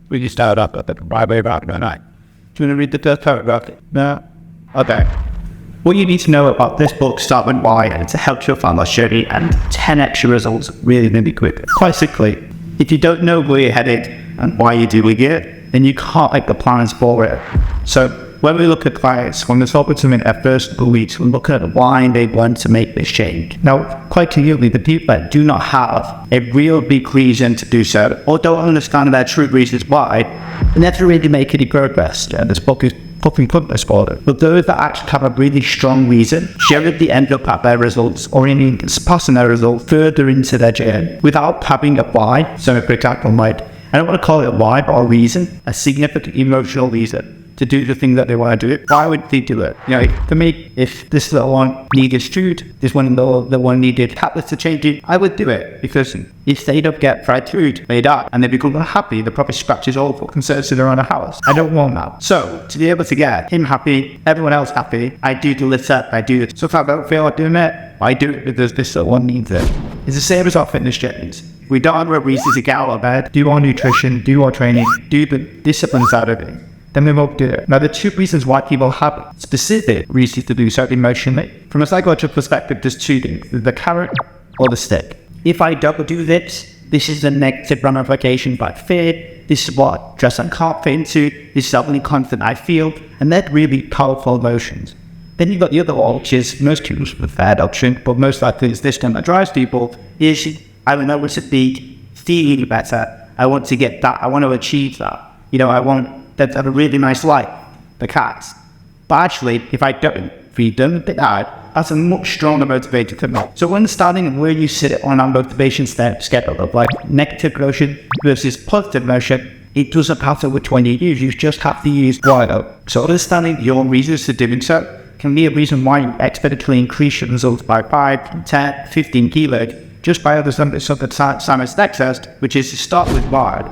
We just start up at the right way about tonight. Do you want to read the first paragraph? No? Okay. What you need to know about this book, Start With Why, and to help you find that journey and 10 extra results really quick. Quite simply, if you don't know where you're headed and why you're doing it, then you can't make the plans for it. So when we look at clients, when we're talking to them in their first couple of weeks, we look at why they want to make this change. Now, quite clearly, the people that do not have a real big reason to do so, or don't understand their true reasons why, they never really make any progress. And this book is fucking pointless for them. But those that actually have a really strong reason, generally end up at their results, or even surpassing their results further into their journey without having a why. So for example, I don't want to call it a why, but a reason, a significant emotional reason to do the thing that they want to do. Why would they do it? You know, for me, if this little one needed food, this one the one needed tablets to change it, I would do it, because if they don't get fried food, they die and they become unhappy. The proper scratches all fucking surfaces around the house. I don't want that. So to be able to get him happy, everyone else happy, I do the litter, I do it. So if I don't feel like doing it, I do it because this little one needs it. It's the same as our fitness journeys. We don't have a reason to get out of bed, do our nutrition, do our training, do the discipline side of it. Then we won't do it. Now, the two reasons why people have specific reasons to do so emotionally, from a psychological perspective, there's two things: the carrot or the stick. If I don't do this is a negative ramification by fear. This is what dress I can't fit into. This is how confident I feel, and they're really powerful emotions. Then you've got the other one, which is most people's preferred option, but most likely it's this one that drives people. Is I don't know what to be feeling better. I want to get that. I want to achieve that. You know, I want that have a really nice life, the cats. But actually, if I don't feed them, that's a much stronger motivator to me. So understanding where you sit on our motivation schedule of like negative emotion versus positive emotion, it doesn't matter which one you use, you just have to use one. So understanding your reasons for doing so can be a reason why you exponentially increase your results by 5, 10, 15 kilos, just by understanding something Simon Sinek says, which is to start with why.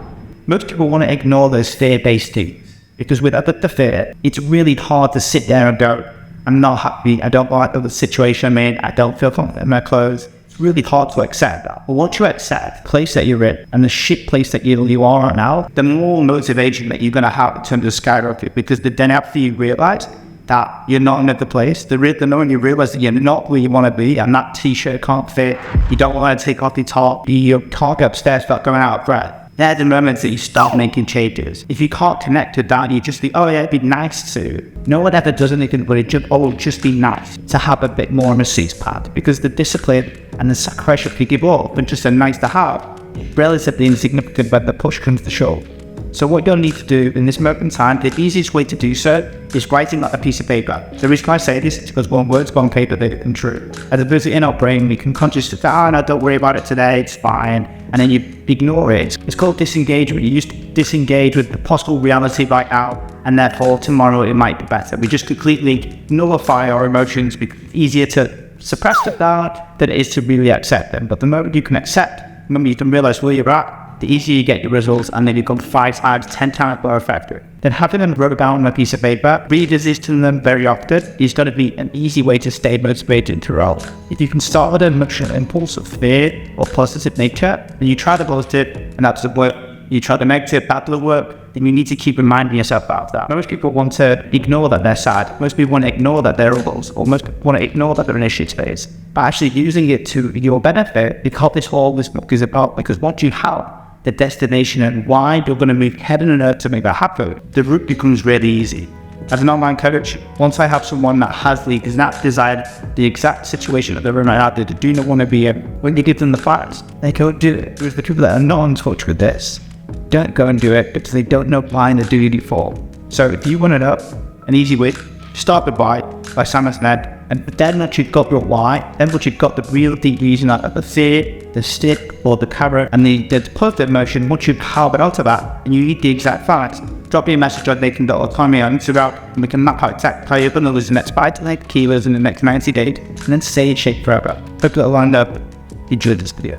Most people want to ignore those fear-based things, because without the fear, it's really hard to sit there and go, I'm not happy, I don't like the situation I'm in, I don't feel confident in my clothes. It's really hard to accept that. But once you accept the place that you're in and the shit place that you are right now, the more motivation that you're going to have in terms of skyrocket, because then after you realize that you're not in a good place, the moment you realize that you're not where you want to be, and that t-shirt can't fit, you don't want to take off your top, you can't go upstairs without going out of breath. They're the moments that you start making changes. If you can't connect to that, you just think, oh yeah, it'd be nice to. No one ever does anything, but it'd just be nice to have a bit more on a six pad, because the discipline and the sacrifice you give up and just a nice to have, relatively insignificant when the push comes to shove. So what you'll need to do in this moment in time, the easiest way to do so is writing on a piece of paper. The reason I say this is because one word's one paper, they become true. As opposed to in our brain, we can consciously say, no, don't worry about it today, it's fine. And then you ignore it. It's called disengagement. You just disengage with the possible reality right now, and therefore tomorrow it might be better. We just completely nullify our emotions, because it's easier to suppress that than it is to really accept them. But the moment you can accept, the moment you can realize where you're at, the easier you get your results, and they become 5 times, 10 times more effective. Then having them wrote down on a piece of paper, revisiting them very often is going to be an easy way to stay motivated throughout. If you can start with an emotional impulse of fear or positive nature, then you try the positive and that doesn't work. You try the negative, that doesn't work, then you need to keep reminding yourself about that. Most people want to ignore that they're sad. Most people want to ignore that they're rebels, or most people want to ignore that they're in a shit space. But actually using it to your benefit, because this whole this book is about, because once you have the destination and why you're going to move heaven and earth to make that happen, the route becomes really easy. As an online coach, once I have someone that has the exact desire, the exact situation that they're in right now, they do not want to be in, when you give them the facts, they go do it. Whereas the people that are not in touch with this, don't go and do it because they don't know why they're doing it for. So if you want to know an easy way, start with why by Simon Sinek. And then once you've got your why, then once you've got the real deep reason, like the fear, the stick, or the carrot, and the positive emotion, once you've harbored out of that, and you need the exact facts, drop me a message on Autonomy on Instagram, and we can map out exactly how you're going to lose the next 5 to 8 kilos in the next 90 days, and then stay in shape forever. Hope that'll end up. Enjoy this video.